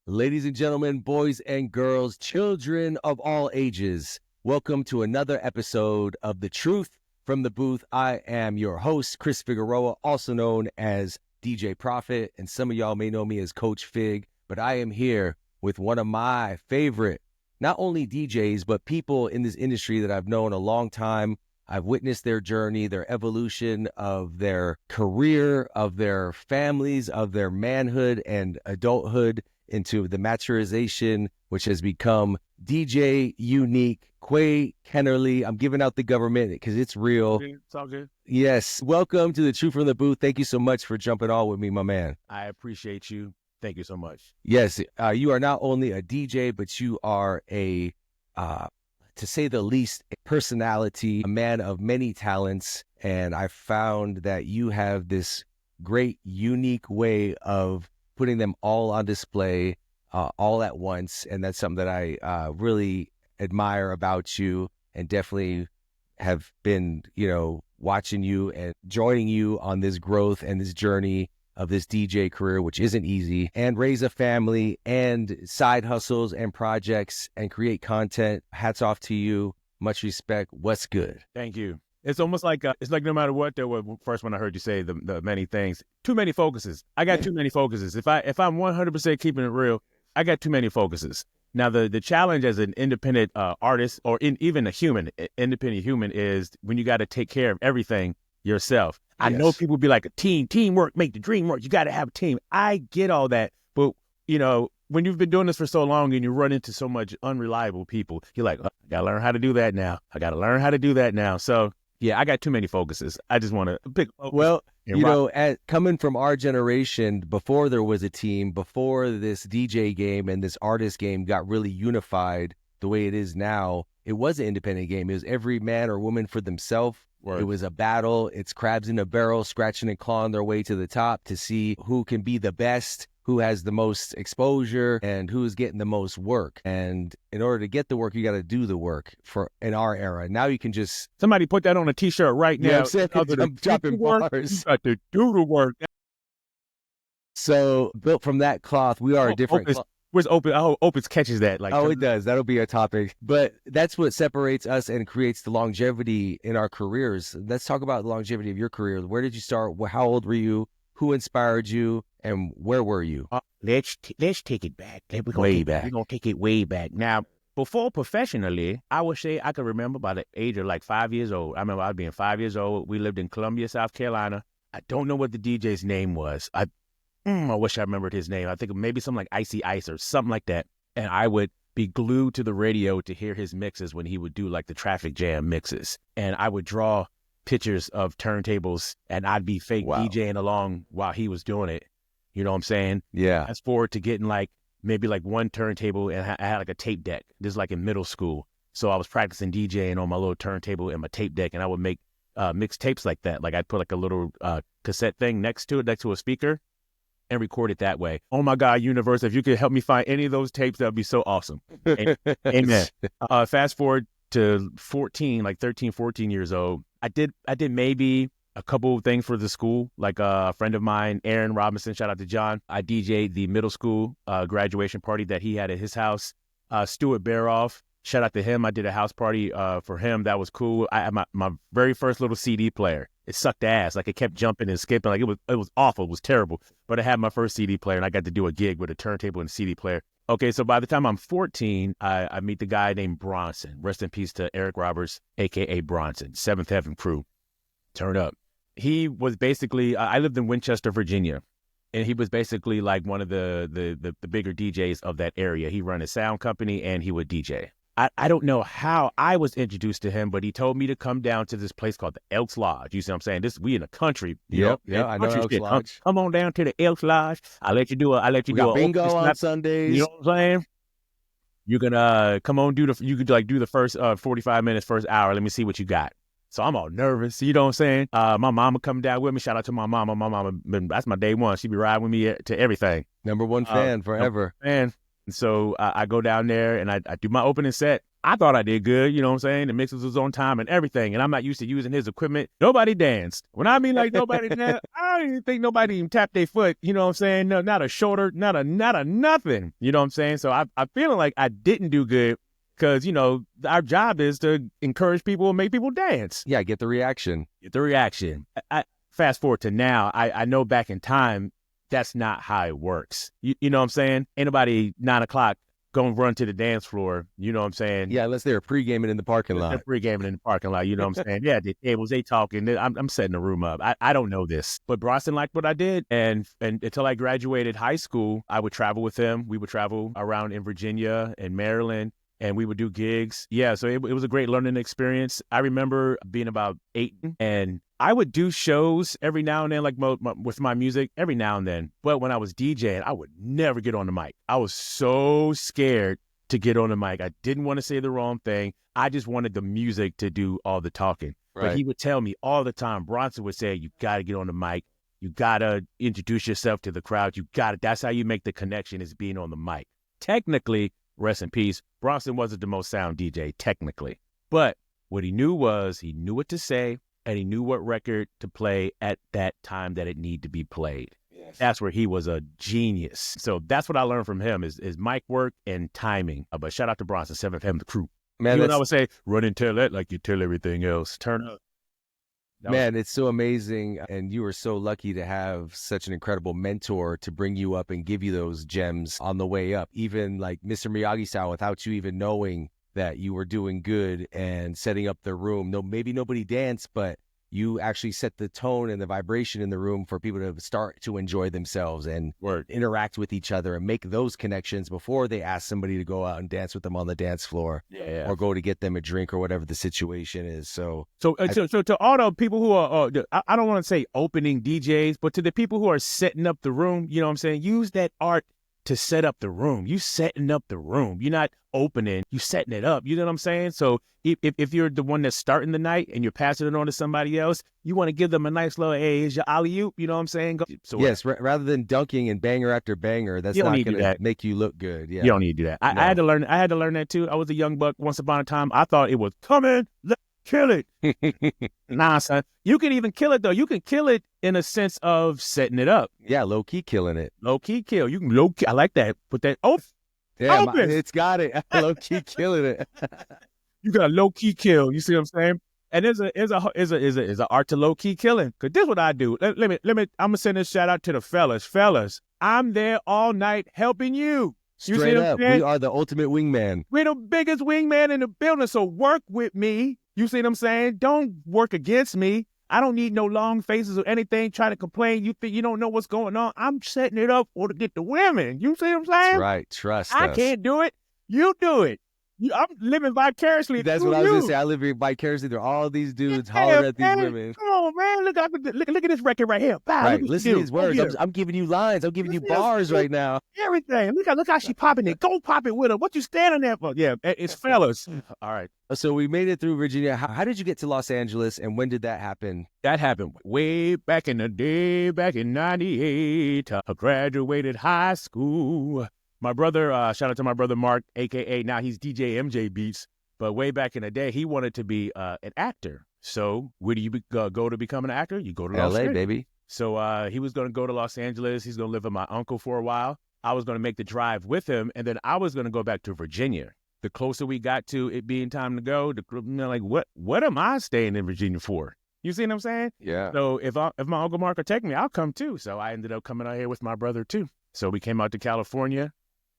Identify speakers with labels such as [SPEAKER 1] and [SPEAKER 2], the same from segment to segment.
[SPEAKER 1] Ladies and gentlemen, boys and girls, children of all ages, welcome to another episode of The Truth from the Booth. I am your host, Chris Figueroa, also known as DJ Prophet, and some of y'all may know me as Coach Fig, but I am here with one of my favorite, not only DJs, but people in this industry that I've known a long time. I've witnessed their journey, their evolution of their career, of their families, of their manhood and adulthood into the maturization, which has become DJ UNIEQ, Quay Kennerly. I'm giving out the government because it's real.
[SPEAKER 2] It's all good.
[SPEAKER 1] Yes. Welcome to The Truth from the Booth. Thank you so much for jumping on with me, my man.
[SPEAKER 2] I appreciate you. Thank you so much.
[SPEAKER 1] Yes. You are not only a DJ, but you are a, to say the least, a personality, a man of many talents. And I found that you have this great, unique way of putting them all on display all at once. And that's something that I really admire about you, and definitely have been, watching you and joining you on this growth and this journey of this DJ career, which isn't easy, and raise a family and side hustles and projects and create content. Hats off to you. Much respect. What's good?
[SPEAKER 2] Thank you. It's almost like, it's like no matter what, there were first when I heard you say the many things, too many focuses. I got too many focuses. If I'm 100% keeping it real, I got too many focuses. Now, the challenge as an independent artist, or even a independent human, is when you got to take care of everything yourself. I know people be like, teamwork, make the dream work. You got to have a team. I get all that. But, when you've been doing this for so long and you run into so much unreliable people, you're like, I got to learn how to do that now. So, yeah, I got too many focuses. I just want to pick.
[SPEAKER 1] Well, coming from our generation, before there was a team, before this DJ game and this artist game got really unified the way it is now, it was an independent game. It was every man or woman for themselves. It was a battle. It's crabs in a barrel, scratching and clawing their way to the top to see who can be the best, who has the most exposure, and who's getting the most work. And in order to get the work, you got to do the work. In our era, now you can just
[SPEAKER 2] somebody put that on a T-shirt right now.
[SPEAKER 1] I'm dropping bars.
[SPEAKER 2] You got to do the work.
[SPEAKER 1] So built from that cloth, we are a different.
[SPEAKER 2] Where's Opus? I hope Opus catches that.
[SPEAKER 1] It does. That'll be a topic. But that's what separates us and creates the longevity in our careers. Let's talk about the longevity of your career. Where did you start? How old were you? Who inspired you? And where were you?
[SPEAKER 2] Let's take it back. We're
[SPEAKER 1] going to
[SPEAKER 2] take it way back. Now, before professionally, I would say I could remember by the age of like 5 years old. I remember I being 5 years old. We lived in Columbia, South Carolina. I don't know what the DJ's name was. I wish I remembered his name. I think maybe something like Icy Ice or something like that. And I would be glued to the radio to hear his mixes when he would do like the traffic jam mixes. And I would draw pictures of turntables and I'd be fake DJing along while he was doing it. You know what I'm saying?
[SPEAKER 1] Yeah.
[SPEAKER 2] Fast forward to getting like maybe like one turntable, and I had like a tape deck. This is like in middle school. So I was practicing DJing on my little turntable and my tape deck, and I would make mixed tapes like that. Like I'd put like a little cassette thing next to a speaker, and record it that way. Oh my God, universe, if you could help me find any of those tapes, that would be so awesome. Amen. Fast forward to 13, 14 years old. I did maybe a couple of things for the school, like a friend of mine, Aaron Robinson, shout out to John. I DJ'd the middle school graduation party that he had at his house. Stuart Baroff, shout out to him. I did a house party for him. That was cool. I had my very first little CD player. It sucked ass. Like it kept jumping and skipping. Like it was awful. It was terrible. But I had my first CD player, and I got to do a gig with a turntable and a CD player. Okay, so by the time I'm 14, I meet the guy named Bronson. Rest in peace to Eric Roberts, a.k.a. Bronson, Seventh Heaven crew. Turn up. He was basically, I lived in Winchester, Virginia, and he was basically like one of the bigger DJs of that area. He ran a sound company, and he would DJ. I don't know how I was introduced to him, but he told me to come down to this place called the Elks Lodge. You see what I'm saying? We in the country.
[SPEAKER 1] Yeah, I know Elks Lodge.
[SPEAKER 2] Come on down to the Elks Lodge. I'll let you do a
[SPEAKER 1] bingo on Sundays.
[SPEAKER 2] You know what I'm saying? You can come on, do the first 45 minutes, first hour. Let me see what you got. So I'm all nervous. You know what I'm saying? My mama come down with me. Shout out to my mama. My mama, that's my day one. She be riding with me to everything.
[SPEAKER 1] Number one fan forever.
[SPEAKER 2] And so I go down there and I do my opening set. I thought I did good, you know what I'm saying? The mixes was on time and everything, and I'm not used to using his equipment. Nobody danced. When I mean like nobody danced, I don't even think nobody even tapped their foot, you know what I'm saying? No, not a shoulder, not a nothing, you know what I'm saying? So I'm feeling like I didn't do good because, you know, our job is to encourage people and make people dance.
[SPEAKER 1] Yeah, get the reaction.
[SPEAKER 2] Get the reaction. I fast forward to now, I know back in time, that's not how it works. You know what I'm saying? Ain't nobody 9 o'clock going to run to the dance floor, you know what I'm saying?
[SPEAKER 1] Yeah, unless they're pre-gaming in the parking lot.
[SPEAKER 2] They're pre-gaming in the parking lot, you know what I'm saying? Yeah, the tables, they talking. I'm setting the room up. I don't know this. But Bronson liked what I did. And until I graduated high school, I would travel with him. We would travel around in Virginia and Maryland, and we would do gigs. Yeah, so it was a great learning experience. I remember being about 8, and I would do shows every now and then, like with my music, every now and then. But when I was DJing, I would never get on the mic. I was so scared to get on the mic. I didn't want to say the wrong thing. I just wanted the music to do all the talking.
[SPEAKER 1] Right.
[SPEAKER 2] But he would tell me all the time, Bronson would say, you got to get on the mic. You got to introduce yourself to the crowd. You got to, that's how you make the connection, is being on the mic. Technically, rest in peace, Bronson wasn't the most sound DJ, technically. But what he knew was he knew what to say, and he knew what record to play at that time that it needed to be played. Yes. That's where he was a genius. So that's what I learned from him is mic work and timing. But shout out to Bronson, 7FM, the crew. Man, you and I would say, run and tell that like you tell everything else. Turn up.
[SPEAKER 1] Man, it's so amazing. And you were so lucky to have such an incredible mentor to bring you up and give you those gems on the way up. Even like Mr. Miyagi style, without you even knowing that you were doing good and setting up the room. No, maybe nobody danced, but you actually set the tone and the vibration in the room for people to start to enjoy themselves and interact with each other and make those connections before they ask somebody to go out and dance with them on the dance floor or go to get them a drink or whatever the situation is. So
[SPEAKER 2] to all the people who are, I don't want to say opening DJs, but to the people who are setting up the room, you know what I'm saying? Use that art to set up the room. You setting up the room. You're not opening, you setting it up. You know what I'm saying? So if you're the one that's starting the night and you're passing it on to somebody else, you want to give them a nice little, hey, here's your alley-oop, you know what I'm saying? So
[SPEAKER 1] yes, rather than dunking and banger after banger, that's not going to make you look good. Yeah.
[SPEAKER 2] You don't need to do that. I had to learn that too. I was a young buck once upon a time. I thought it was coming, let's kill it. Nah, son. You can even kill it though. You can kill it in a sense of setting it up.
[SPEAKER 1] Yeah, low key killing it.
[SPEAKER 2] Low key kill. You can low key. I like that. Put that.
[SPEAKER 1] Yeah, it's got it. Low key killing it.
[SPEAKER 2] You got a low key kill. You see what I'm saying? And there's a art to low key killing. Cause this is what I do. Let me. I'm gonna send this shout out to the fellas. I'm there all night helping you.
[SPEAKER 1] Straight up, we are the ultimate wingman.
[SPEAKER 2] We're the biggest wingman in the building. So work with me. You see what I'm saying? Don't work against me. I don't need no long faces or anything trying to complain. You think you don't know what's going on. I'm setting it up to get the women. You see what I'm saying?
[SPEAKER 1] That's right. Trust us.
[SPEAKER 2] I can't do it. You do it. I'm living vicariously.
[SPEAKER 1] That's what I was going to say. I live vicariously through all these dudes hollering at these women.
[SPEAKER 2] Come on, man. Look at this record right here. Wow,
[SPEAKER 1] right. Listen to these words. I'm giving you lines. I'm giving you bars right now.
[SPEAKER 2] Everything. Look how she popping it. Go pop it with her. What you standing there for? Yeah, it's fellas. All right.
[SPEAKER 1] So we made it through Virginia. How did you get to Los Angeles, and when did that happen?
[SPEAKER 2] That happened way back in the day, back in 98. I graduated high school. My brother, shout out to my brother Mark, a.k.a. now he's DJ MJ Beats. But way back in the day, he wanted to be an actor. So where do you go to become an actor? You go to
[SPEAKER 1] L.A., baby.
[SPEAKER 2] So he was going to go to Los Angeles. He's going to live with my uncle for a while. I was going to make the drive with him, and then I was going to go back to Virginia. The closer we got to it being time to go, like, what am I staying in Virginia for? You see what I'm saying?
[SPEAKER 1] Yeah.
[SPEAKER 2] So if my Uncle Mark will take me, I'll come too. So I ended up coming out here with my brother too. So we came out to California.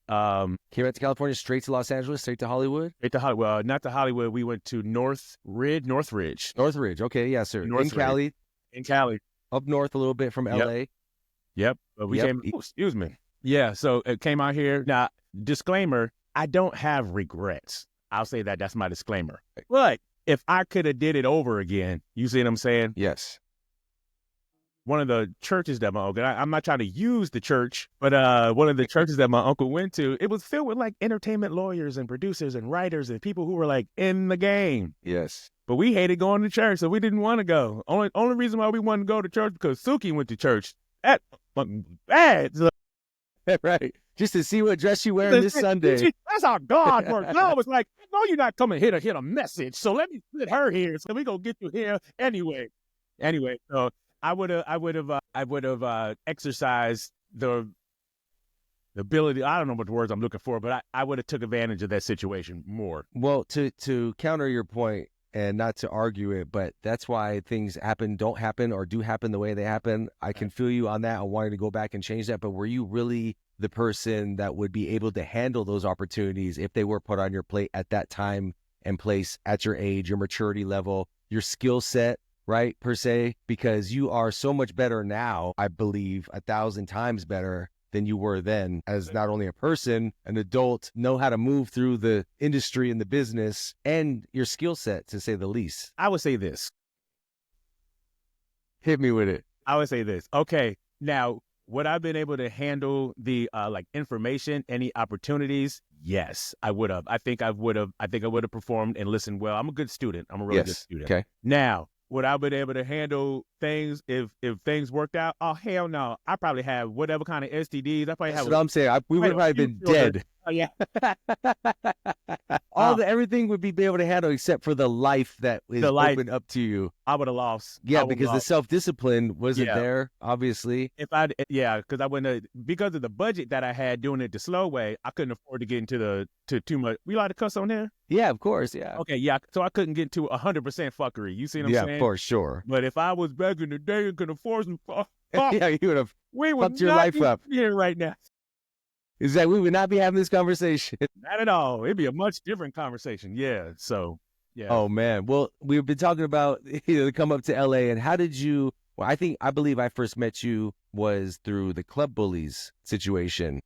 [SPEAKER 1] Came out to California, straight to Los Angeles, straight to Hollywood?
[SPEAKER 2] Straight to Hollywood. Well, not to Hollywood. We went to Northridge.
[SPEAKER 1] Northridge. Okay, yeah, sir. In Cali.
[SPEAKER 2] In Cali.
[SPEAKER 1] Up north a little bit from L.A.
[SPEAKER 2] Yep. But we came, excuse me. Yeah, so it came out here. Now, disclaimer, I don't have regrets. I'll say that. That's my disclaimer. But if I could have did it over again, you see what I'm saying?
[SPEAKER 1] Yes.
[SPEAKER 2] One of the churches that my uncle, I'm not trying to use the church, but one of the churches that my uncle went to, it was filled with like entertainment lawyers and producers and writers and people who were like in the game.
[SPEAKER 1] Yes.
[SPEAKER 2] But we hated going to church, so we didn't want to go. Only reason why we wanted to go to church because Suki went to church. That fucking bad. So,
[SPEAKER 1] right. just to see what dress you wearing this Sunday.
[SPEAKER 2] That's how God works. And I was like, no, you're not coming here to hit a message. So let me put her here. So we gonna get you here anyway. So I would have exercised the ability. I don't know what the words I'm looking for, but I would have took advantage of that situation more.
[SPEAKER 1] Well, to counter your point and not to argue it, but that's why things don't happen or do happen the way they happen. I can feel you on that. I wanted to go back and change that, but were you really the person that would be able to handle those opportunities if they were put on your plate at that time and place, at your age, your maturity level, your skill set, right, per se? Because you are so much better now, I believe 1,000 times better than you were then, as not only a person, an adult, know how to move through the industry and the business, and your skill set, to say the least.
[SPEAKER 2] I would say this.
[SPEAKER 1] Hit me with it.
[SPEAKER 2] I would say this. Okay, now, would I have been able to handle the information, any opportunities? Yes, I would have. I think I would have performed and listened well. I'm a good student. I'm a really good student.
[SPEAKER 1] Okay.
[SPEAKER 2] Now, would I have been able to handle things if things worked out? Oh, hell no. I probably have whatever kind of STDs. I probably
[SPEAKER 1] That's what I'm saying. We would have probably been dead.
[SPEAKER 2] Oh, yeah.
[SPEAKER 1] Everything would be able to handle except for the life that is open up to you.
[SPEAKER 2] I would have lost.
[SPEAKER 1] Yeah, because the self-discipline wasn't there, obviously.
[SPEAKER 2] Because I wouldn't because of the budget that I had doing it the slow way, I couldn't afford to get into too much. We like to cuss on there?
[SPEAKER 1] Yeah, of course, yeah.
[SPEAKER 2] Okay, yeah. So I couldn't get to 100% fuckery. You see what I'm saying?
[SPEAKER 1] Yeah, for sure.
[SPEAKER 2] But if I was back in the day and could afford some,
[SPEAKER 1] yeah, you would have fucked your life up
[SPEAKER 2] here right now.
[SPEAKER 1] Is that we would not be having this conversation.
[SPEAKER 2] Not at all. It'd be a much different conversation. Yeah. So, yeah.
[SPEAKER 1] Oh, man. Well, we've been talking about the come up to LA, and how did you? Well, I believe I first met you was through the Club Bullies situation.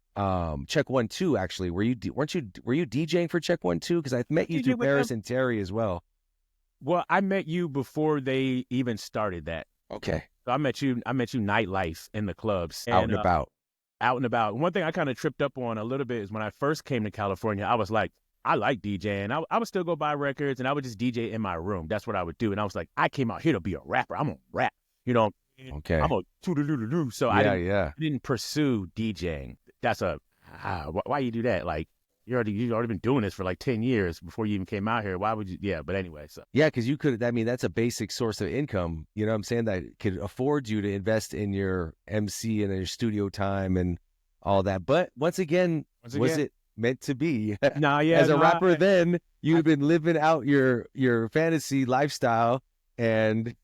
[SPEAKER 1] Check 1 2 actually. Were you DJing for Check 1 2? Because I met you through Paris and Terry as well.
[SPEAKER 2] Well, I met you before they even started that.
[SPEAKER 1] Okay.
[SPEAKER 2] So I met you nightlife in the clubs.
[SPEAKER 1] Out and about.
[SPEAKER 2] Out and about. One thing I kind of tripped up on a little bit is when I first came to California, I was like, I like DJing. I would still go buy records and I would just DJ in my room. That's what I would do. And I was like, I came out here to be a rapper. I'm gonna rap. You know.
[SPEAKER 1] Okay.
[SPEAKER 2] I'm a toodaloo. So I didn't pursue DJing. That's why you do that? Like you've already been doing this for like 10 years before you even came out here. Why would you? Yeah. But anyway, so
[SPEAKER 1] yeah, because you could. I mean, that's a basic source of income. You know what I'm saying? That could afford you to invest in your MC and your studio time and all that. But once again, was it meant to be? As a rapper, then you've been living out your fantasy lifestyle and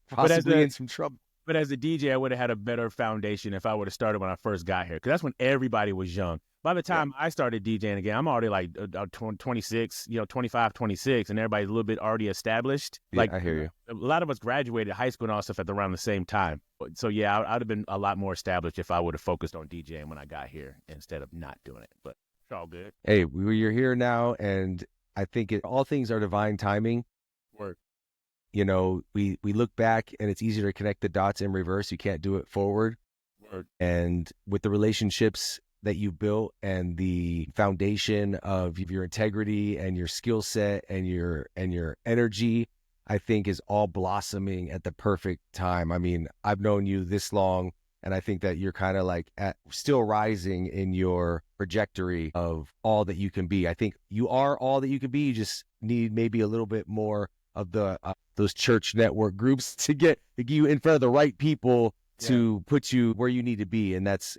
[SPEAKER 1] possibly in some trouble.
[SPEAKER 2] But as a DJ, I would have had a better foundation if I would have started when I first got here, because that's when everybody was young. By the time I started DJing again, I'm already like 26, 25, 26, and everybody's a little bit already established.
[SPEAKER 1] Yeah,
[SPEAKER 2] like
[SPEAKER 1] I hear you.
[SPEAKER 2] A lot of us graduated high school and all stuff at around the same time. So yeah, I'd have been a lot more established if I would have focused on DJing when I got here instead of not doing it. But it's all good.
[SPEAKER 1] Hey, you're here now, and I think all things are divine timing.
[SPEAKER 2] Work.
[SPEAKER 1] You know, we look back and it's easier to connect the dots in reverse. You can't do it forward.
[SPEAKER 2] Word.
[SPEAKER 1] And with the relationships that you built and the foundation of your integrity and your skill set and your energy, I think is all blossoming at the perfect time. I mean, I've known you this long, and I think that you're kind of like still rising in your trajectory of all that you can be. I think you are all that you can be. You just need maybe a little bit more of the those church network groups to get you in front of the right people to put you where you need to be. And that's,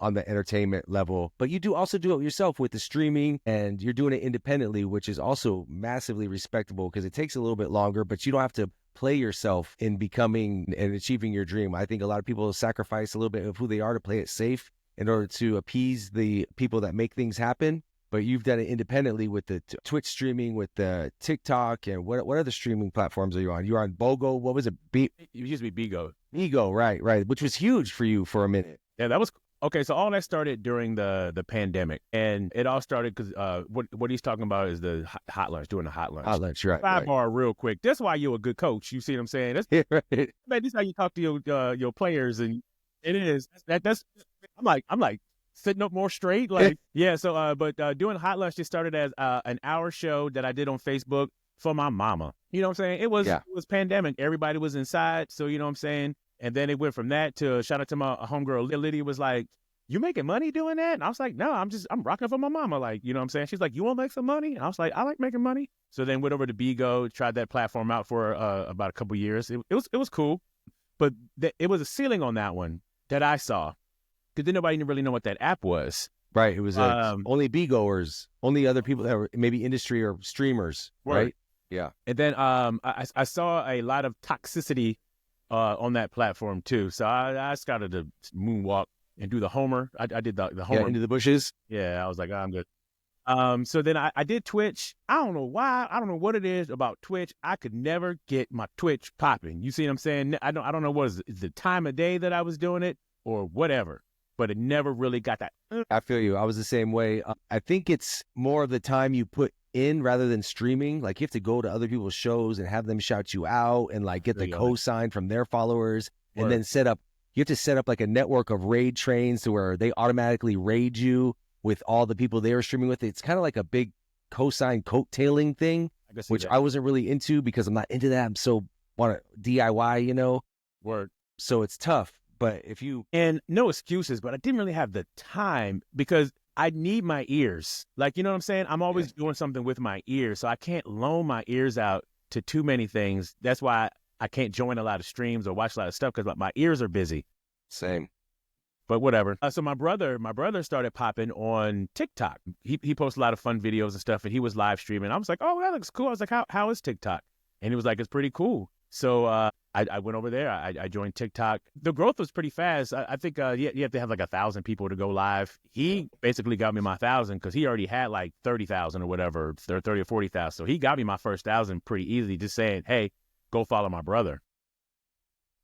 [SPEAKER 1] on the entertainment level. But you also do it yourself with the streaming, and you're doing it independently, which is also massively respectable because it takes a little bit longer, but you don't have to play yourself in becoming and achieving your dream. I think a lot of people sacrifice a little bit of who they are to play it safe in order to appease the people that make things happen. But you've done it independently with the Twitch streaming, with the TikTok, and what other streaming platforms are you on? You're on BOGO. What was it?
[SPEAKER 2] It used to be Bigo.
[SPEAKER 1] Bigo, right, which was huge for you for a minute.
[SPEAKER 2] Yeah, that was okay. So all that started during the pandemic, and it all started because what he's talking about is the hot lunch, doing the hot lunch.
[SPEAKER 1] Hot lunch, right?
[SPEAKER 2] Sidebar, real quick. That's why you're a good coach. You see what I'm saying? That's
[SPEAKER 1] right.
[SPEAKER 2] Man, this is how you talk to your players, and it is that's. I'm like. Sitting up more straight, like So, but doing hot lunch just started as an hour show that I did on Facebook for my mama. You know what I'm saying? It was pandemic. Everybody was inside, so you know what I'm saying. And then it went from that to shout out to my homegirl Lydia was like, you making money doing that? And I was like, no, I'm rocking for my mama. Like, you know what I'm saying? She's like, you want to make some money? And I was like, I like making money. So then went over to Bigo, tried that platform out for about a couple years. It was cool, but it was a ceiling on that one that I saw because then nobody didn't really know what that app was.
[SPEAKER 1] Right. It was only B-goers, only other people that were maybe industry or streamers, right? Yeah.
[SPEAKER 2] And then I saw a lot of toxicity on that platform too. So I started to moonwalk and do the Homer. I did the Homer.
[SPEAKER 1] Yeah, into the bushes.
[SPEAKER 2] Yeah, I was like, oh, I'm good. So then I did Twitch. I don't know why. I don't know what it is about Twitch. I could never get my Twitch popping. You see what I'm saying? I don't know what is the time of day that I was doing it or whatever, but it never really got that.
[SPEAKER 1] I feel you. I was the same way. I think it's more of the time you put in rather than streaming. Like you have to go to other people's shows and have them shout you out and like get the cosign from their followers and then you have to set up like a network of raid trains to where they automatically raid you with all the people they were streaming with. It's kind of like a big cosign coattailing thing, which I wasn't really into because I'm not into that. I'm so want to DIY, you know?
[SPEAKER 2] Word.
[SPEAKER 1] So it's tough. But if you...
[SPEAKER 2] And no excuses, but I didn't really have the time because I need my ears. Like, you know what I'm saying? I'm always doing something with my ears. So I can't loan my ears out to too many things. That's why I can't join a lot of streams or watch a lot of stuff because my ears are busy.
[SPEAKER 1] Same.
[SPEAKER 2] But whatever. So my brother started popping on TikTok. He posts a lot of fun videos and stuff, and he was live streaming. I was like, oh, that looks cool. I was like, how is TikTok? And he was like, it's pretty cool. So I went over there. I joined TikTok. The growth was pretty fast. I think you have to have like 1,000 people to go live. He basically got me my 1,000 because he already had like 30,000 or whatever, 30 or 40,000. So he got me my first 1,000 pretty easily, just saying, hey, go follow my brother.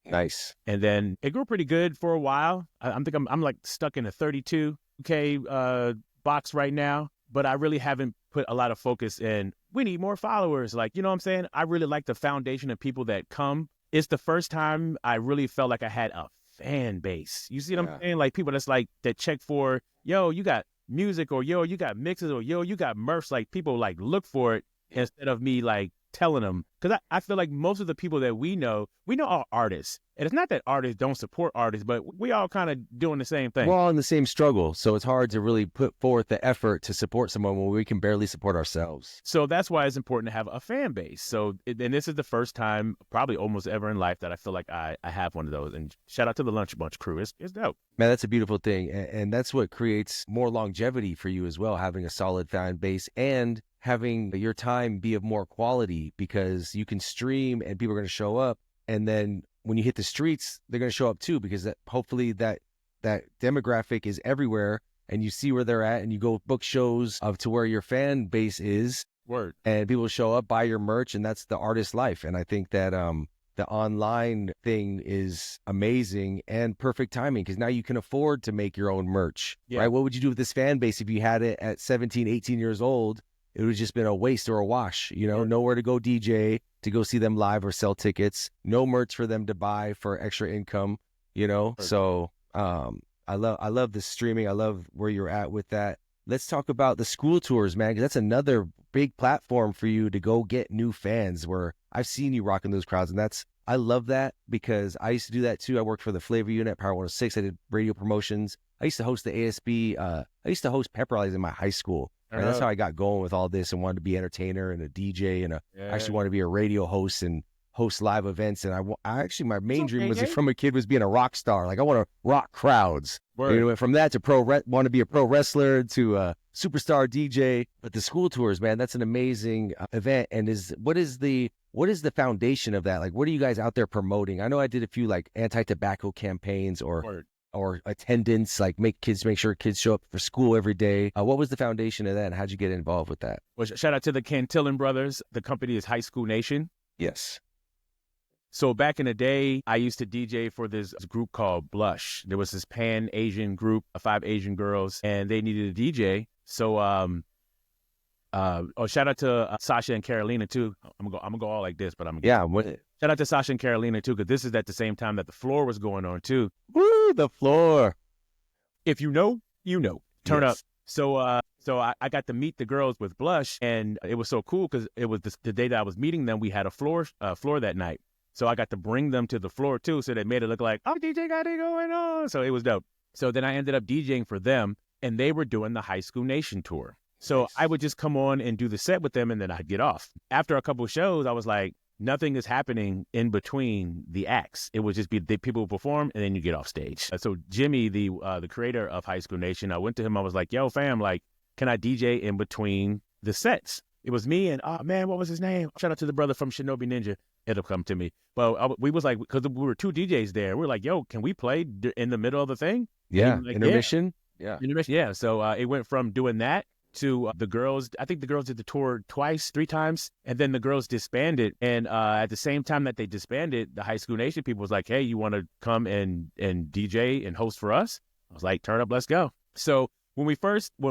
[SPEAKER 1] Nice.
[SPEAKER 2] And then it grew pretty good for a while. I'm like stuck in a 32K box right now, but I really haven't put a lot of focus in. We need more followers. Like, you know what I'm saying? I really like the foundation of people that come. It's the first time I really felt like I had a fan base. You see what I'm saying? Like people that's like that check for, yo, you got music, or yo, you got mixes, or yo, you got merch. Like people like look for it instead of me like telling them, because I feel like most of the people that we know are artists, and it's not that artists don't support artists, but we all kind of doing the same thing.
[SPEAKER 1] We're all in the same struggle, so it's hard to really put forth the effort to support someone when we can barely support ourselves.
[SPEAKER 2] So that's why it's important to have a fan base. So and this is the first time probably almost ever in life that I feel like I have one of those, and shout out to the Lunch Bunch crew. It's dope.
[SPEAKER 1] Man, that's a beautiful thing, and that's what creates more longevity for you as well, having a solid fan base and having your time be of more quality, because you can stream and people are going to show up, and then when you hit the streets, they're going to show up too, because hopefully that demographic is everywhere, and you see where they're at, and you go book shows to where your fan base is.
[SPEAKER 2] Word.
[SPEAKER 1] And people show up, buy your merch, and that's the artist life. And I think that the online thing is amazing and perfect timing, because now you can afford to make your own merch, right? What would you do with this fan base if you had it at 17, 18 years old? It would have just been a waste or a wash, you know, nowhere to go DJ, to go see them live or sell tickets, no merch for them to buy for extra income, you know? So I love the streaming. I love where you're at with that. Let's talk about the school tours, man, because that's another big platform for you to go get new fans, where I've seen you rocking those crowds. And I love that, because I used to do that too. I worked for the Flavor Unit at Power 106. I did radio promotions. I used to host the ASB. I used to host pep rallies in my high school. And that's how I got going with all this, and wanted to be an entertainer and a DJ, and I actually wanted to be a radio host and host live events. And I actually, my main dream was from a kid was being a rock star. Like I want to rock crowds. You know, from that to want to be a pro wrestler to a superstar DJ. But the school tours, man, that's an amazing event. And what is the foundation of that? Like, what are you guys out there promoting? I know I did a few like anti-tobacco campaigns or attendance, like make sure kids show up for school every day. What was the foundation of that, and how'd you get involved with that?
[SPEAKER 2] Well, shout out to the Cantillon brothers. The company is High School Nation.
[SPEAKER 1] Yes.
[SPEAKER 2] So back in the day, I used to DJ for this group called Blush. There was this Pan-Asian group of 5 Asian girls, and they needed a DJ. So, shout out to Sasha and Carolina too. I'm gonna go all like this, but shout out to Sasha and Carolina too, because this is at the same time that the floor was going on too.
[SPEAKER 1] Woo, the floor!
[SPEAKER 2] If you know, you know. Turn up. So I got to meet the girls with Blush, and it was so cool because it was the day that I was meeting them. We had a floor that night, so I got to bring them to the floor too. So they made it look like, oh, DJ got it going on. So it was dope. So then I ended up DJing for them, and they were doing the High School Nation tour. So
[SPEAKER 1] Nice.
[SPEAKER 2] I would just come on and do the set with them, and then I'd get off. After a couple of shows, I was like, nothing is happening in between the acts. It would just be people would perform, and then you get off stage. So Jimmy, the creator of High School Nation, I went to him. I was like, yo, fam, like, can I DJ in between the sets? It was me and, oh, man, what was his name? Shout out to the brother from Shinobi Ninja. It'll come to me. But we was like, because we were 2 DJs there. We were like, yo, can we play in the middle of the thing?
[SPEAKER 1] Yeah,
[SPEAKER 2] Like,
[SPEAKER 1] intermission. Yeah.
[SPEAKER 2] Intermission. Yeah. So it went from doing that to the girls. I think the girls did the tour 3 times, and then the girls disbanded. And at the same time that they disbanded, the High School Nation people was like, hey, you want to come and DJ and host for us? I was like, turn up, let's go. So when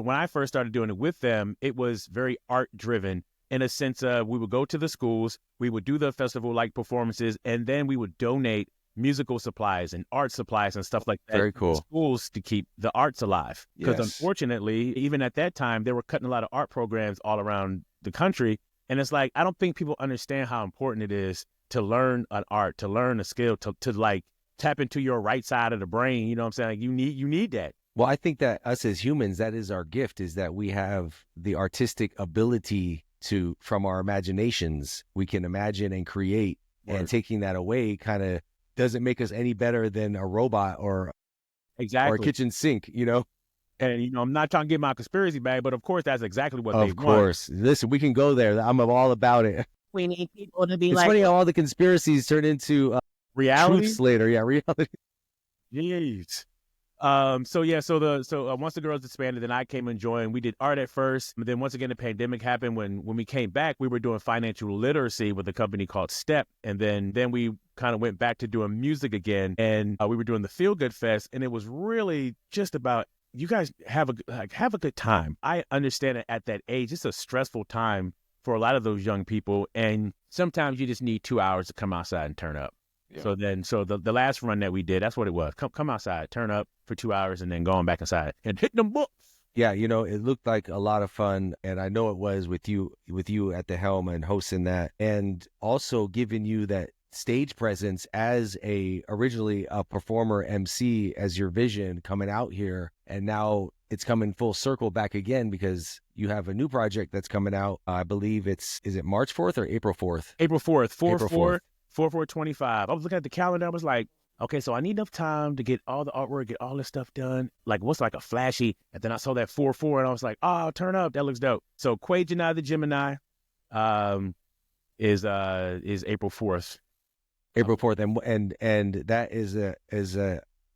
[SPEAKER 2] I first started doing it with them, it was very art driven in a sense of we would go to the schools, we would do the festival like performances, and then we would donate musical supplies and art supplies and stuff like that.
[SPEAKER 1] Very cool.
[SPEAKER 2] To schools to keep the arts alive. Because unfortunately, even at that time, they were cutting a lot of art programs all around the country. And it's like, I don't think people understand how important it is to learn an art, to learn a skill, to like tap into your right side of the brain. You know what I'm saying? Like you need that.
[SPEAKER 1] Well, I think that us as humans, that is our gift, is that we have the artistic ability to, from our imaginations, we can imagine and create. Word. And taking that away kind of doesn't make us any better than a robot or a kitchen sink, you know?
[SPEAKER 2] And, you know, I'm not trying to get my conspiracy bag, but of course, that's exactly what they want.
[SPEAKER 1] Of course. Listen, we can go there. I'm all about it.
[SPEAKER 3] We need people to be
[SPEAKER 1] it's funny how all the conspiracies turn into
[SPEAKER 2] reality
[SPEAKER 1] truths later. Yeah, reality.
[SPEAKER 2] Jeez. So once the girls disbanded, then I came and joined. We did art at first, but then once again the pandemic happened. When we came back, we were doing financial literacy with a company called Step, and then we kind of went back to doing music again, and we were doing the Feel Good Fest, and it was really just about you guys have a good time. I understand it at that age; it's a stressful time for a lot of those young people, and sometimes you just need 2 hours to come outside and turn up. Yeah. So the last run that we did, that's what it was. Come outside, turn up for 2 hours, and then going back inside and hit them books.
[SPEAKER 1] Yeah, you know, it looked like a lot of fun, and I know it was with you at the helm and hosting that, and also giving you that stage presence as originally a performer MC as your vision coming out here, and now it's coming full circle back again because you have a new project that's coming out. I believe is it March 4th or April 4th?
[SPEAKER 2] April 4th, 4/4/25. I was looking at the calendar. I was like, okay, so I need enough time to get all the artwork, get all this stuff done. Like, what's like a flashy? And then I saw that 4/4, and I was like, oh, turn up. That looks dope. So Quay Janai the Gemini is April 4th.
[SPEAKER 1] April 4th, and that is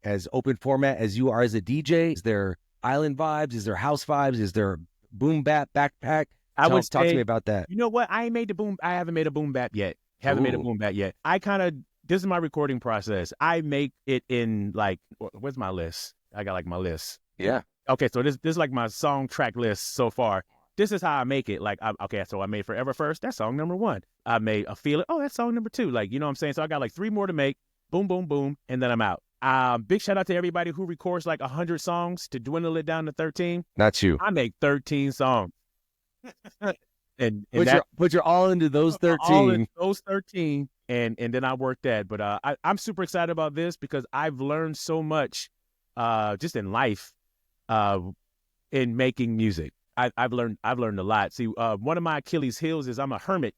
[SPEAKER 1] as open format as you are as a DJ. Is there island vibes? Is there house vibes? Is there boom bap backpack? Talk to me about that.
[SPEAKER 2] You know what? I haven't made a boom bap yet. Made a boom bap yet. This is my recording process. I make it in like, where's my list? I got like my list.
[SPEAKER 1] Yeah.
[SPEAKER 2] Okay, so this is like my song track list so far. This is how I make it. Like, so I made Forever First. That's song number 1. I made A Feel It. Oh, that's song number 2. Like, you know what I'm saying? So I got like 3 more to make. Boom, boom, boom. And then I'm out. Big shout out to everybody who records like 100 songs to dwindle it down to 13.
[SPEAKER 1] Not you.
[SPEAKER 2] I make 13 songs.
[SPEAKER 1] But you're all into those 13.
[SPEAKER 2] All in those 13. And then I work that. But I'm super excited about this because I've learned so much just in life in making music. I've learned a lot. See, one of my Achilles heels is I'm a hermit.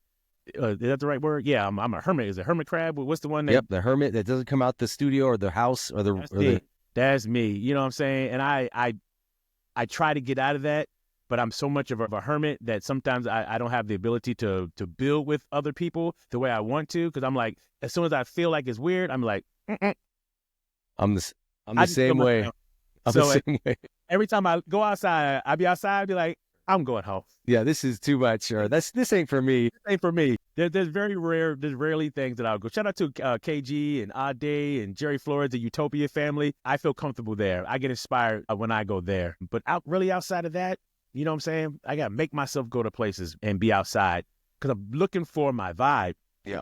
[SPEAKER 2] Is that the right word? Yeah, I'm a hermit. Is it hermit crab? What's the one?
[SPEAKER 1] Yep, the hermit that doesn't come out the studio or the house or the.
[SPEAKER 2] That's me. You know what I'm saying? And I try to get out of that, but I'm so much of a hermit that sometimes I don't have the ability to build with other people the way I want to, because I'm like, as soon as I feel like it's weird, I'm like,
[SPEAKER 1] I'm the same way. I'm the same way.
[SPEAKER 2] Every time I go outside, I be outside, I be like, I'm going home.
[SPEAKER 1] Yeah, this is too much. Or this ain't for me.
[SPEAKER 2] This ain't for me. There's rarely things that I'll go. Shout out to KG and Ade and Jerry Flores, the Utopia family. I feel comfortable there. I get inspired when I go there. But outside of that, you know what I'm saying? I got to make myself go to places and be outside because I'm looking for my vibe.
[SPEAKER 1] Yeah.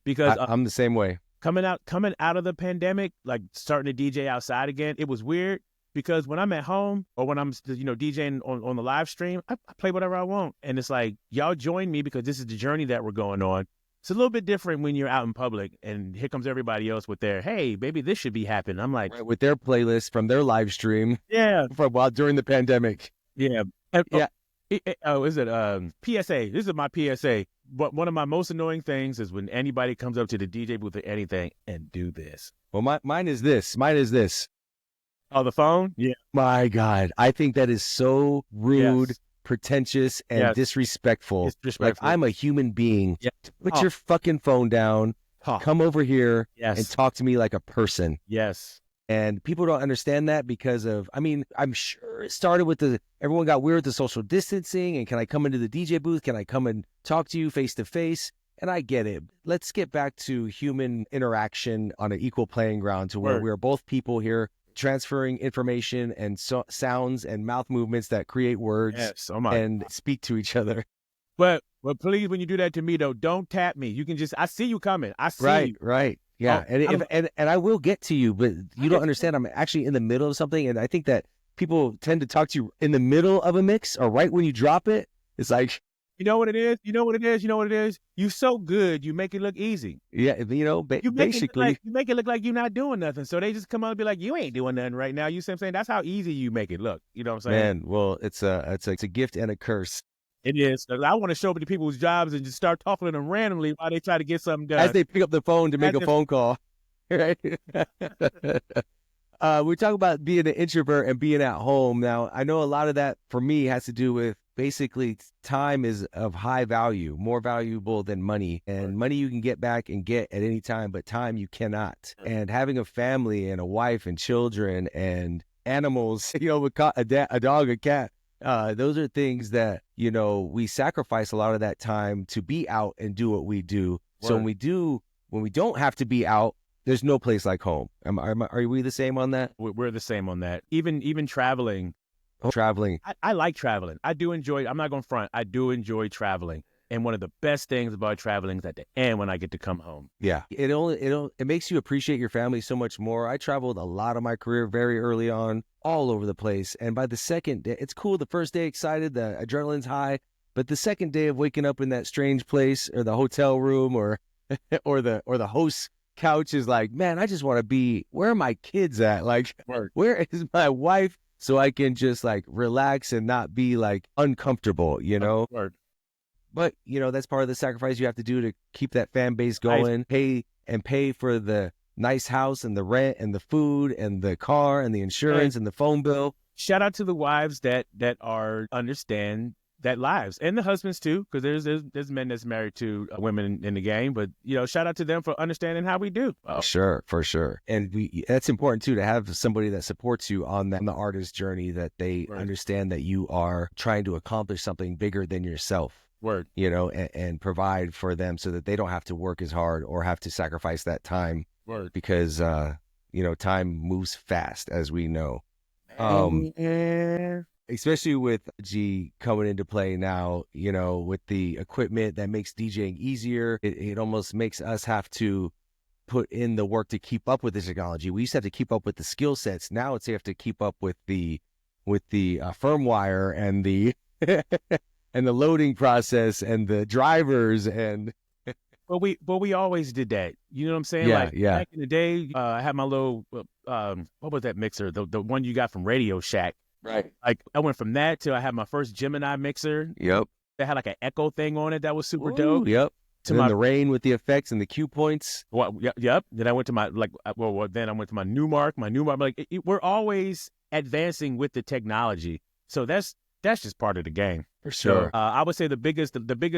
[SPEAKER 2] Because
[SPEAKER 1] I'm the same way.
[SPEAKER 2] Coming out of the pandemic, like starting to DJ outside again, it was weird. Because when I'm at home or when I'm, DJing on the live stream, I play whatever I want. And it's like, y'all join me because this is the journey that we're going on. It's a little bit different when you're out in public and here comes everybody else with their, hey, maybe this should be happening. I'm like,
[SPEAKER 1] Right, with their playlist from their live stream
[SPEAKER 2] yeah,
[SPEAKER 1] from while during the pandemic.
[SPEAKER 2] yeah. And,
[SPEAKER 1] Yeah.
[SPEAKER 2] is it PSA? This is my PSA. But one of my most annoying things is when anybody comes up to the DJ booth or anything and do this.
[SPEAKER 1] Well, mine is this. Mine is this.
[SPEAKER 2] Oh, the phone? Yeah.
[SPEAKER 1] My God, I think that is so rude,
[SPEAKER 2] Yes.
[SPEAKER 1] pretentious, and
[SPEAKER 2] Yes.
[SPEAKER 1] disrespectful.
[SPEAKER 2] It's disrespectful.
[SPEAKER 1] Like, I'm a human being.
[SPEAKER 2] Yeah.
[SPEAKER 1] Put
[SPEAKER 2] Oh.
[SPEAKER 1] your fucking phone down.
[SPEAKER 2] Oh.
[SPEAKER 1] Come over here
[SPEAKER 2] Yes.
[SPEAKER 1] and talk to me like a person.
[SPEAKER 2] Yes.
[SPEAKER 1] And people don't understand that because of, I mean, I'm sure it started with everyone got weird with the social distancing and can I come into the DJ booth? Can I come and talk to you face to face? And I get it. Let's get back to human interaction on an equal playing ground to where
[SPEAKER 2] Word.
[SPEAKER 1] we are both people here transferring information and sounds and mouth movements that create words
[SPEAKER 2] Yes. Oh my.
[SPEAKER 1] and speak to each other.
[SPEAKER 2] But please, when you do that to me though, don't tap me. You can just, I see you coming. I see you.
[SPEAKER 1] Right. Yeah.
[SPEAKER 2] Oh,
[SPEAKER 1] and I will get to you, but you don't understand. I'm actually in the middle of something. And I think that people tend to talk to you in the middle of a mix or right when you drop it. It's like,
[SPEAKER 2] You know what it is? You know what it is? You know what it is? You so good, you make it look easy.
[SPEAKER 1] yeah, you know,
[SPEAKER 2] You make
[SPEAKER 1] basically.
[SPEAKER 2] you make it look like you're not doing nothing. So they just come out and be like, you ain't doing nothing right now. You see what I'm saying? That's how easy you make it look. You know what I'm saying?
[SPEAKER 1] Man, well, it's a gift and a curse.
[SPEAKER 2] It is. 'Cause I want to show up to people's jobs and just start talking to them randomly while they try to get something done.
[SPEAKER 1] As they pick up the phone to make a
[SPEAKER 2] As if-
[SPEAKER 1] phone call. Right? We talk about being an introvert and being at home. Now, I know a lot of that for me has to do with basically time is of high value, more valuable than money. And money you can get back and get at any time, but time you cannot. And having a family and a wife and children and animals, you know, a dog, a cat, those are things that, you know, we sacrifice a lot of that time to be out and do what we do. So when we don't have to be out, there's no place like home. Are we the same on that?
[SPEAKER 2] We're the same on that. Even traveling.
[SPEAKER 1] Traveling.
[SPEAKER 2] I like traveling. I do enjoy, I'm not going to front. I do enjoy traveling. And one of the best things about traveling is at the end when I get to come home.
[SPEAKER 1] Yeah. It makes you appreciate your family so much more. I traveled a lot of my career very early on, all over the place. And by the second day, it's cool. The first day excited, the adrenaline's high. But the second day of waking up in that strange place or the hotel room or the host's couch is like, man, I just want to be, where are my kids at? Like, where is my wife? So I can just like relax and not be like uncomfortable, you know? But, you know, that's part of the sacrifice you have to do to keep that fan base going, pay for the nice house and the rent and the food and the car and the insurance and the phone bill.
[SPEAKER 2] Shout out to the wives that understand that lives, and the husbands too, because there's men that's married to women in the game. But, you know, shout out to them for understanding how we do.
[SPEAKER 1] Sure, for sure. And that's important too, to have somebody that supports you on the artist journey, that they understand that you are trying to accomplish something bigger than yourself. You know, and provide for them so that they don't have to work as hard or have to sacrifice that time. Because, you know, time moves fast, as we know. Especially with G coming into play now, you know, with the equipment that makes DJing easier, it almost makes us have to put in the work to keep up with the technology. We used to have to keep up with the skill sets. Now it's you have to keep up with the firmwire and the and the loading process and the drivers and.
[SPEAKER 2] But we always did that. You know what I'm saying?
[SPEAKER 1] Yeah,
[SPEAKER 2] like back in the day, I had my little what was that mixer? The one you got from Radio Shack.
[SPEAKER 1] Right.
[SPEAKER 2] Like I went from that to I had my first Gemini mixer.
[SPEAKER 1] Yep.
[SPEAKER 2] That had like an echo thing on it that was super dope.
[SPEAKER 1] Yep.
[SPEAKER 2] To
[SPEAKER 1] then the rain with the effects and the cue points.
[SPEAKER 2] Well, yep. Then I went to my then I went to my Newmark. Like we're always advancing with the technology. So that's just part of the game.
[SPEAKER 1] For sure.
[SPEAKER 2] So, I would say the biggest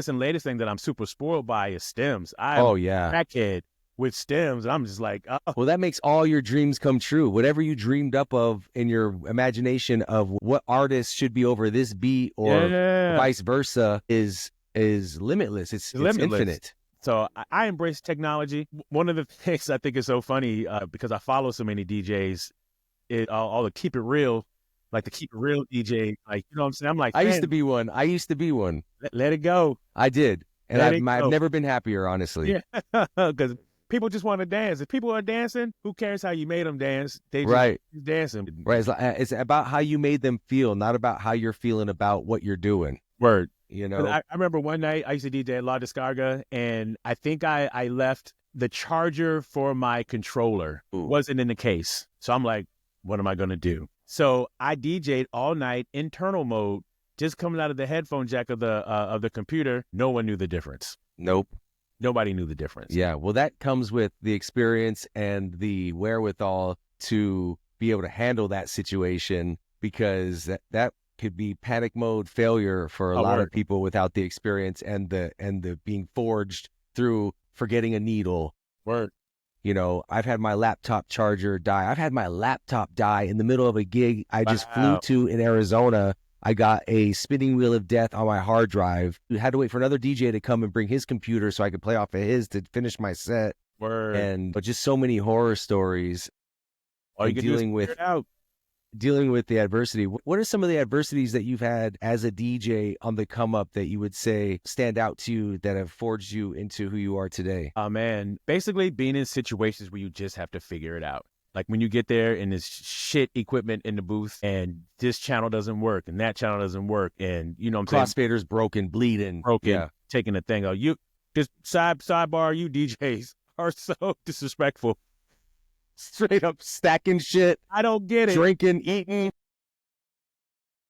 [SPEAKER 2] and latest thing that I'm super spoiled by is stems. I'm
[SPEAKER 1] a
[SPEAKER 2] crackhead with stems. And I'm just like,
[SPEAKER 1] Well, that makes all your dreams come true. Whatever you dreamed up of in your imagination of what artists should be over this beat or vice versa is limitless. It's infinite.
[SPEAKER 2] So I embrace technology. One of the things I think is so funny because I follow so many DJs, all the keep it real. Like the keep it real DJ, like, you know what I'm saying? I'm like,
[SPEAKER 1] I used to be one.
[SPEAKER 2] Let it go.
[SPEAKER 1] I did. And I've never been happier, honestly.
[SPEAKER 2] Yeah, because people just want to dance. If people are dancing, who cares how you made them dance? They just dancing.
[SPEAKER 1] Right. It's about how you made them feel, not about how you're feeling about what you're doing.
[SPEAKER 2] Word.
[SPEAKER 1] you
[SPEAKER 2] 'Cause
[SPEAKER 1] know?
[SPEAKER 2] I remember one night I used to DJ at La Descarga, and I think I left the charger for my controller
[SPEAKER 1] Ooh.
[SPEAKER 2] wasn't in the case. So I'm like, what am I going to do? So I DJ'd all night, internal mode, just coming out of the headphone jack of the computer. No one knew the difference.
[SPEAKER 1] Nope.
[SPEAKER 2] Nobody knew the difference.
[SPEAKER 1] Yeah, well, that comes with the experience and the wherewithal to be able to handle that situation, because that could be panic mode failure for a lot of people without the experience and the being forged through forgetting a needle.
[SPEAKER 2] Word.
[SPEAKER 1] You know, I've had my laptop charger die. I've had my laptop die in the middle of a gig I just flew to in Arizona. I got a spinning wheel of death on my hard drive. We had to wait for another DJ to come and bring his computer so I could play off of his to finish my set.
[SPEAKER 2] Word.
[SPEAKER 1] But just so many horror stories.
[SPEAKER 2] All you can
[SPEAKER 1] dealing
[SPEAKER 2] do is figure it out.
[SPEAKER 1] Dealing with the adversity. What are some of the adversities that you've had as a DJ on the come up that you would say stand out to you that have forged you into who you are today?
[SPEAKER 2] Man, basically being in situations where you just have to figure it out. Like when you get there and there's shit equipment in the booth and this channel doesn't work and that channel doesn't work, and you know what I'm saying?
[SPEAKER 1] Crossfader's broken, bleeding.
[SPEAKER 2] Broken, taking the thing out. This sidebar, you DJs are so disrespectful.
[SPEAKER 1] Straight up stacking shit.
[SPEAKER 2] I don't get it.
[SPEAKER 1] Drinking, eating.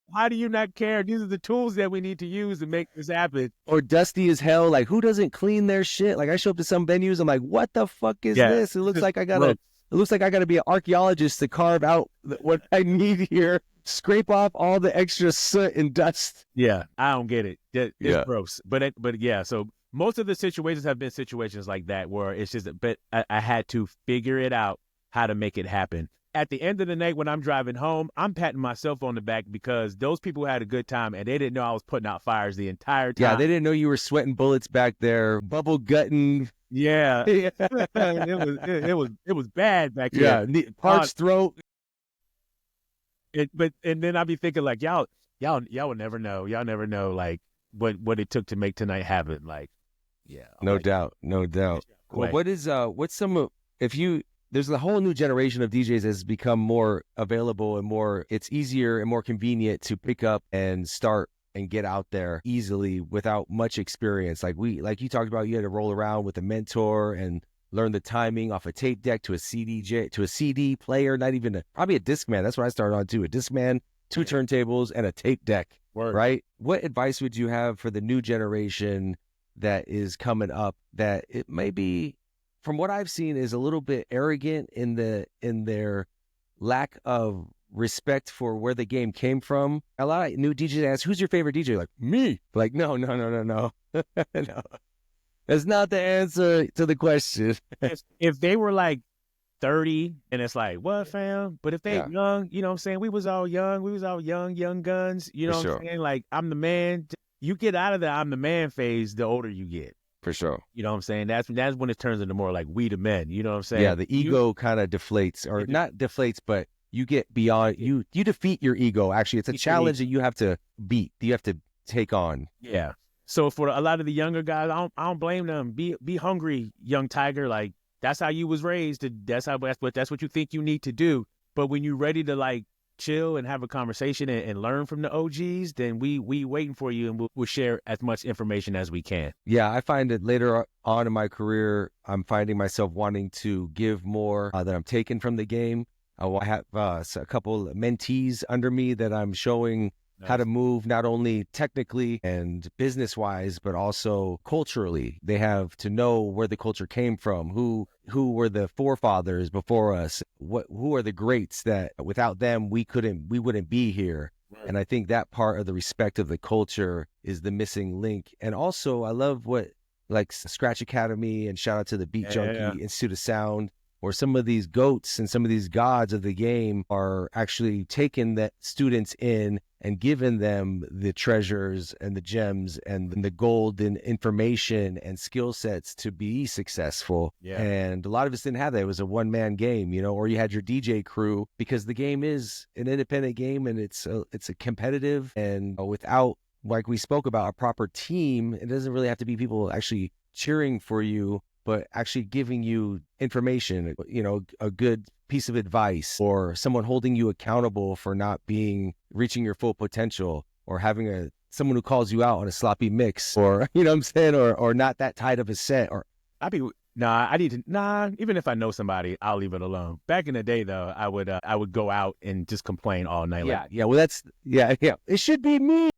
[SPEAKER 2] Why do you not care? These are the tools that we need to use to make this happen.
[SPEAKER 1] Or dusty as hell. Like, who doesn't clean their shit? Like, I show up to some venues, I'm like, what the fuck is this? It looks like I gotta be an archaeologist to carve out what I need here. Scrape off all the extra soot and dust.
[SPEAKER 2] Yeah, I don't get it. It's gross. But yeah, so most of the situations have been situations like that where it's just, but I had to figure it out how to make it happen. At the end of the night when I'm driving home, I'm patting myself on the back because those people had a good time and they didn't know I was putting out fires the entire time.
[SPEAKER 1] Yeah, they didn't know you were sweating bullets back there, bubble gutting.
[SPEAKER 2] Yeah. it was bad back there.
[SPEAKER 1] Yeah, parched throat.
[SPEAKER 2] And then I'd be thinking like, y'all would never know. Y'all never know like what it took to make tonight happen. Like, yeah.
[SPEAKER 1] No doubt. Well, there's a whole new generation of DJs that's become more available and it's easier and more convenient to pick up and start and get out there easily without much experience. Like you talked about, you had to roll around with a mentor and learn the timing off a tape deck to a CD player, probably a Discman. That's what I started on too. A Discman, 2 turntables, and a tape deck.
[SPEAKER 2] Word.
[SPEAKER 1] Right? What advice would you have for the new generation that is coming up that it may be, from what I've seen, is a little bit arrogant in their lack of respect for where the game came from? A lot of new DJs ask, who's your favorite DJ? Like, me. Like, no. No. That's not the answer to the question.
[SPEAKER 2] If they were like 30 and it's like, what, fam? But if they young, you know what I'm saying? We was all young guns. You know what I'm saying? Like, I'm the man. You get out of the I'm the man phase the older you get.
[SPEAKER 1] For sure.
[SPEAKER 2] You know what I'm saying? That's when it turns into more like we the men. You know what I'm saying?
[SPEAKER 1] Yeah, the ego kind of deflates, or not deflates, but you get beyond, you defeat your ego. Actually, it's a challenge that you have to beat. You have to take on.
[SPEAKER 2] Yeah. So for a lot of the younger guys, I don't blame them. Be hungry, young tiger. Like, that's how you was raised. That's what you think you need to do. But when you're ready to like chill and have a conversation and learn from the OGs, then we waiting for you, and we'll share as much information as we can.
[SPEAKER 1] Yeah, I find that later on in my career, I'm finding myself wanting to give more than I'm taking from the game. I have a couple mentees under me that I'm showing how to move, not only technically and business-wise, but also culturally. They have to know where the culture came from, who were the forefathers before us, who are the greats that without them we wouldn't be here. Right. And I think that part of the respect of the culture is the missing link. And also, I love what like Scratch Academy, and shout out to the Beat Junkie Institute of Sound, or some of these goats and some of these gods of the game are actually taking the students in and giving them the treasures and the gems and the golden information and skill sets to be successful. Yeah. And a lot of us didn't have that. It was a one-man game, or you had your DJ crew, because the game is an independent game and it's a competitive, and without, like we spoke about, a proper team, it doesn't really have to be people actually cheering for you, but actually giving you information, a good piece of advice, or someone holding you accountable for not reaching your full potential, or having someone who calls you out on a sloppy mix, or you know what I'm saying, or not that tight of a set, or
[SPEAKER 2] even if I know somebody, I'll leave it alone. Back in the day though, I would go out and just complain all night.
[SPEAKER 1] Well, that's it should be me.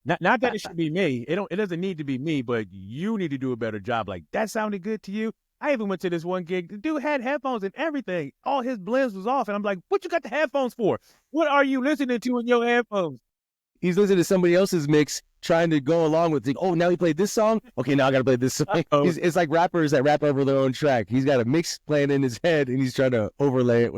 [SPEAKER 2] Not that it should be me. It doesn't need to be me, but you need to do a better job. Like, that sounded good to you. I even went to this one gig. The dude had headphones and everything. All his blends was off. And I'm like, what you got the headphones for? What are you listening to in your headphones?
[SPEAKER 1] He's listening to somebody else's mix, trying to go along with it. Oh, now he played this song? Okay, now I got to play this song. It's like rappers that rap over their own track. He's got a mix playing in his head, and he's trying to overlay it.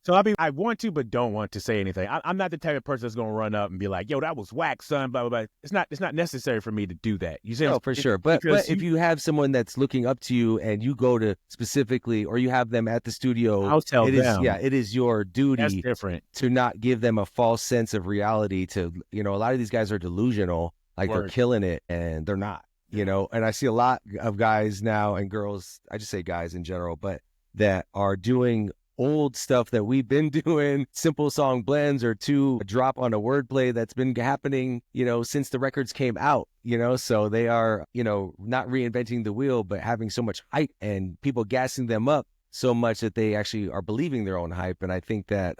[SPEAKER 2] So I want to, but don't want to say anything. I'm not the type of person that's gonna run up and be like, "Yo, that was whack, son." Blah blah blah. It's not necessary for me to do that. You see?
[SPEAKER 1] No, for sure. But if you have someone that's looking up to you, and you go to specifically, or you have them at the studio,
[SPEAKER 2] I'll tell them.
[SPEAKER 1] It is your duty.
[SPEAKER 2] That's different.
[SPEAKER 1] To not give them a false sense of reality. To a lot of these guys are delusional, like they're killing it, and they're not. And I see a lot of guys now and girls. I just say guys in general, but that are doing old stuff that we've been doing, simple song blends, or a drop on a wordplay that's been happening, since the records came out, so they are, not reinventing the wheel, but having so much hype and people gassing them up so much that they actually are believing their own hype. And I think that,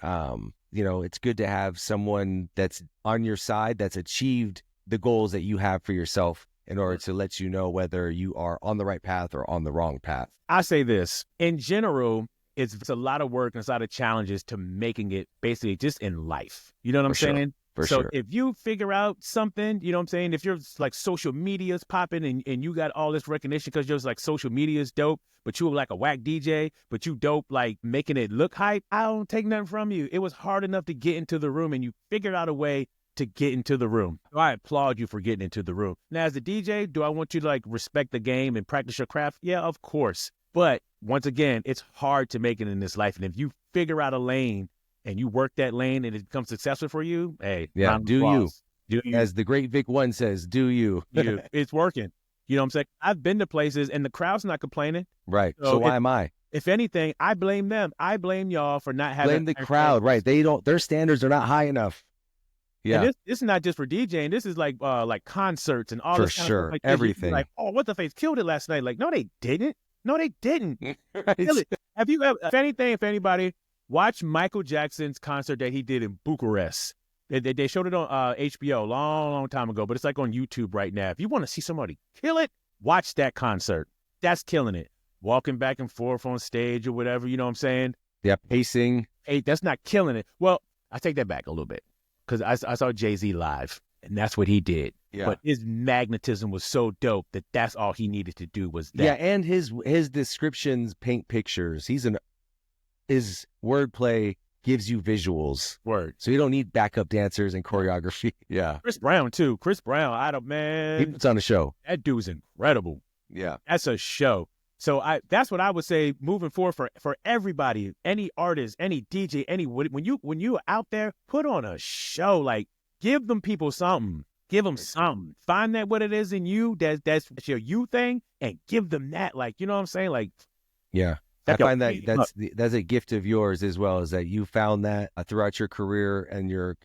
[SPEAKER 1] it's good to have someone that's on your side, that's achieved the goals that you have for yourself, in order to let you know whether you are on the right path or on the wrong path.
[SPEAKER 2] I say this, in general, it's a lot of work and it's a lot of challenges to making it basically just in life. You know what I'm saying?
[SPEAKER 1] For sure.
[SPEAKER 2] If you figure out something, you know what I'm saying? If you're like social media's popping and you got all this recognition because you're like social media's dope, but you were like a whack DJ, but you dope like making it look hype, I don't take nothing from you. It was hard enough to get into the room and you figured out a way to get into the room. So I applaud you for getting into the room. Now, as a DJ, do I want you to like respect the game and practice your craft? Yeah, of course. But once again, it's hard to make it in this life. And if you figure out a lane and you work that lane and it becomes successful for you, hey,
[SPEAKER 1] do you. As the great Vic One says, do you.
[SPEAKER 2] It's working. You know what I'm saying? I've been to places and the crowd's not complaining.
[SPEAKER 1] Right. So why am I?
[SPEAKER 2] If anything, I blame them. I blame y'all for not having.
[SPEAKER 1] Blame the crowd, right? Their standards are not high enough. Yeah.
[SPEAKER 2] And this is not just for DJing. This is like concerts and all
[SPEAKER 1] for
[SPEAKER 2] this
[SPEAKER 1] sure.
[SPEAKER 2] Kind of like
[SPEAKER 1] Everything.
[SPEAKER 2] Like, oh, What the Face killed it last night. Like, no, they didn't. No, they didn't.
[SPEAKER 1] Right.
[SPEAKER 2] Have you ever, if anybody, watch Michael Jackson's concert that he did in Bucharest? They showed it on HBO long time ago, but it's like on YouTube right now. If you want to see somebody kill it, watch that concert. That's killing it. Walking back and forth on stage or whatever, you know what I'm saying?
[SPEAKER 1] Yeah, pacing.
[SPEAKER 2] Hey, that's not killing it. Well, I take that back a little bit because I saw Jay-Z live, and that's what he did.
[SPEAKER 1] Yeah.
[SPEAKER 2] But his magnetism was so dope that that's all he needed to do was that.
[SPEAKER 1] Yeah, and his descriptions paint pictures. His wordplay gives you visuals.
[SPEAKER 2] Word.
[SPEAKER 1] So you don't need backup dancers and choreography. Yeah.
[SPEAKER 2] Chris Brown, too. Chris Brown, man.
[SPEAKER 1] He puts on a show.
[SPEAKER 2] That dude's incredible.
[SPEAKER 1] Yeah.
[SPEAKER 2] That's a show. So that's what I would say moving forward for everybody, any artist, any DJ, when you are out there, put on a show. Like, give them people something. Give them something. Find that what it is in you that's your you thing, and give them that. Like, you know what I'm saying? Like,
[SPEAKER 1] yeah. I find that's a gift of yours as well, is that you found that throughout your career and your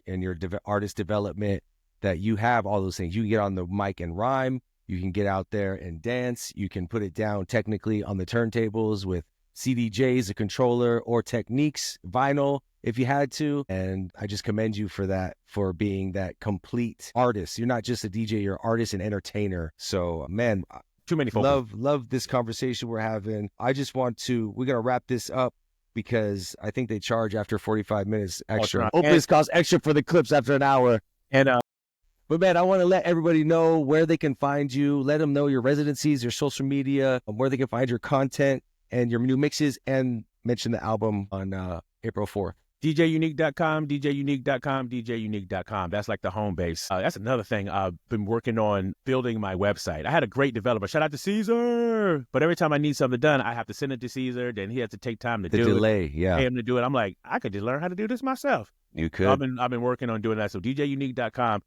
[SPEAKER 1] artist development, that you have all those things. You can get on the mic and rhyme. You can get out there and dance. You can put it down technically on the turntables with CDJs, a controller, or techniques, vinyl, if you had to. And I just commend you for that, for being that complete artist. You're not just a DJ, you're an artist and entertainer. So, man,
[SPEAKER 2] too many folks.
[SPEAKER 1] Love this conversation we're having. I just we're going to wrap this up because I think they charge after 45 minutes extra. Hopefully this costs extra for the clips after an hour. But man, I want to let everybody know where they can find you. Let them know your residencies, your social media, where they can find your content and your new mixes, and mention the album on April 4th.
[SPEAKER 2] DJUnique.com, DJUnique.com, DJUnique.com. That's like the home base. That's another thing. I've been working on building my website. I had a great developer. Shout out to Caesar. But every time I need something done, I have to send it to Caesar. Then he has to take time to do it.
[SPEAKER 1] The delay, yeah.
[SPEAKER 2] Pay him to do it. I'm like, I could just learn how to do this myself.
[SPEAKER 1] You could.
[SPEAKER 2] So I've been working on doing that. So DJUnique.com.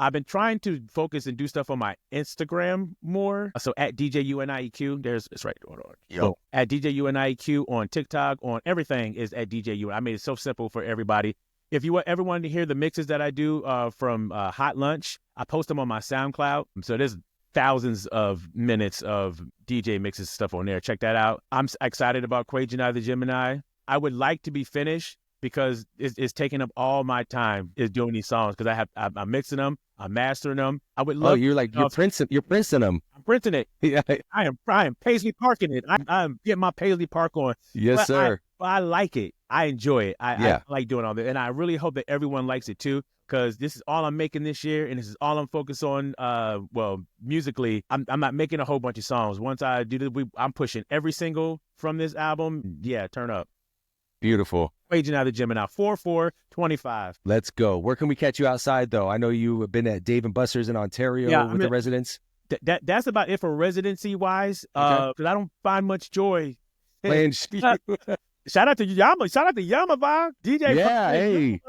[SPEAKER 2] I've been trying to focus and do stuff on my Instagram more. So at DJUNIEQ, it's right. Hold on. So at DJUNIEQ on TikTok, on everything is at DJU. I made it so simple for everybody. If you ever wanted to hear the mixes that I do from Hot Lunch, I post them on my SoundCloud. So there's thousands of minutes of DJ mixes stuff on there. Check that out. I'm excited about Quajanai the Gemini. I would like to be finished because it's taking up all my time is doing these songs because I'm mixing them, I'm mastering them. I would love.
[SPEAKER 1] Oh, you're printing them.
[SPEAKER 2] I'm printing it.
[SPEAKER 1] Yeah.
[SPEAKER 2] I am Paisley Parking it. I'm getting my Paisley Park on.
[SPEAKER 1] Yes, sir.
[SPEAKER 2] I like it. I enjoy it. I like doing all that, and I really hope that everyone likes it too. Because this is all I'm making this year, and this is all I'm focused on. Well, musically, I'm not making a whole bunch of songs. Once I do this, I'm pushing every single from this album. Yeah, turn up.
[SPEAKER 1] Beautiful.
[SPEAKER 2] Waging out the Gemini 4/4/25.
[SPEAKER 1] Let's go. Where can we catch you outside, though? I know you have been at Dave and Buster's in Ontario with the residents.
[SPEAKER 2] That's about it for residency wise.
[SPEAKER 1] Okay.
[SPEAKER 2] Because I don't find much joy
[SPEAKER 1] playing.
[SPEAKER 2] Shout out to Yama. Shout out to Yama, Bob. DJ.
[SPEAKER 1] Yeah. Hey.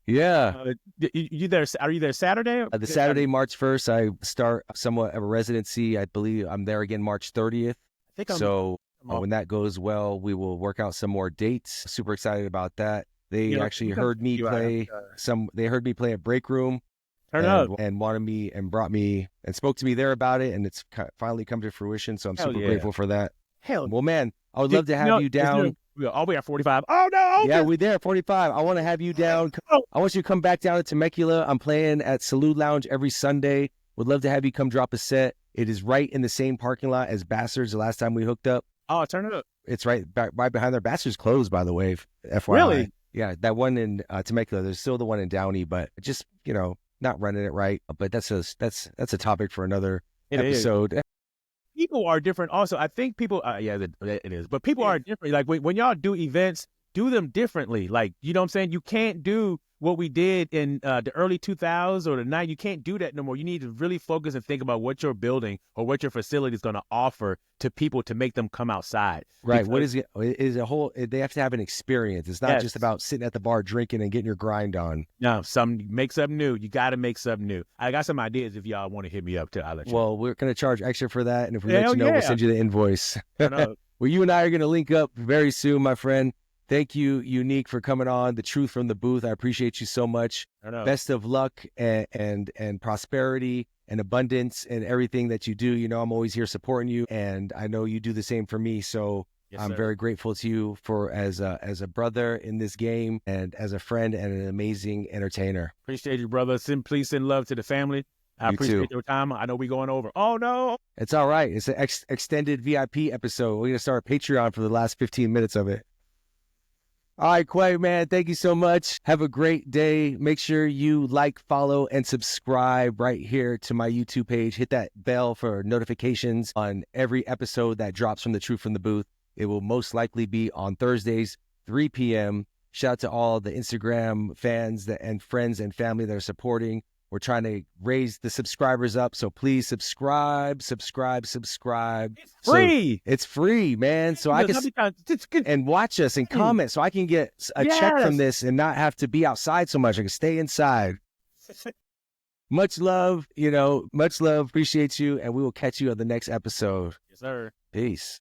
[SPEAKER 1] Yeah.
[SPEAKER 2] You there? Are you there Saturday?
[SPEAKER 1] The Saturday, March 1st, I start somewhat of a residency. I believe I'm there again March 30th. I think when that goes well, we will work out some more dates. Super excited about that. They actually heard me play They heard me play at Break Room. And wanted me and brought me and spoke to me there about it, and it's finally come to fruition. So I'm super grateful for that. Well, man, I would love to have you down.
[SPEAKER 2] All we at 45. Oh no!
[SPEAKER 1] Yeah, we're there at 45. I want to have you down. I want you to come back down to Temecula. I'm playing at Salute Lounge every Sunday. Would love to have you come drop a set. It is right in the same parking lot as Bastards. The last time we hooked up.
[SPEAKER 2] Oh, turn it up.
[SPEAKER 1] It's right behind there. Bastards closed, by the way. FYI.
[SPEAKER 2] Really?
[SPEAKER 1] Yeah, that one in Temecula. There's still the one in Downey, but just not running it right. But that's a topic for another episode.
[SPEAKER 2] People are different. Also, I think people. It is. But people are different. Like when y'all do events, do them differently. Like, you know what I'm saying? You can't do what we did in the early 2000s or the 90s. You can't do that no more. You need to really focus and think about what your building or what your facility is going to offer to people to make them come outside.
[SPEAKER 1] Right. What is it? Is a whole? They have to have an experience. It's not just about sitting at the bar drinking and getting your grind on.
[SPEAKER 2] No, make something new. You got to make something new. I got some ideas if y'all want to hit me up too. I'll let you know.
[SPEAKER 1] We're going to charge extra for that, and if we let you know, we'll send you the invoice. Well, you and I are going to link up very soon, my friend. Thank you, UNIEQ, for coming on. The Truth from the Booth. I appreciate you so much. Best of luck and prosperity and abundance and everything that you do. I'm always here supporting you, and I know you do the same for me. So I'm very grateful to you as a brother in this game and as a friend and an amazing entertainer.
[SPEAKER 2] Appreciate you, brother. Please send love to the family. I appreciate your time. I know we're going over. Oh, no.
[SPEAKER 1] It's all right. It's an extended VIP episode. We're going to start a Patreon for the last 15 minutes of it. All right, Quay, man, thank you so much. Have a great day. Make sure you like, follow, and subscribe right here to my YouTube page. Hit that bell for notifications on every episode that drops from The Truth from the Booth. It will most likely be on Thursdays, 3 p.m. Shout out to all the Instagram fans and friends and family that are supporting. We're trying to raise the subscribers up, so please subscribe. It's
[SPEAKER 2] free.
[SPEAKER 1] It's free, man. So I can and watch us and comment, so I can get a check from this and not have to be outside so much. I can stay inside. Much love, much love. Appreciate you, and we will catch you on the next episode.
[SPEAKER 2] Yes, sir.
[SPEAKER 1] Peace.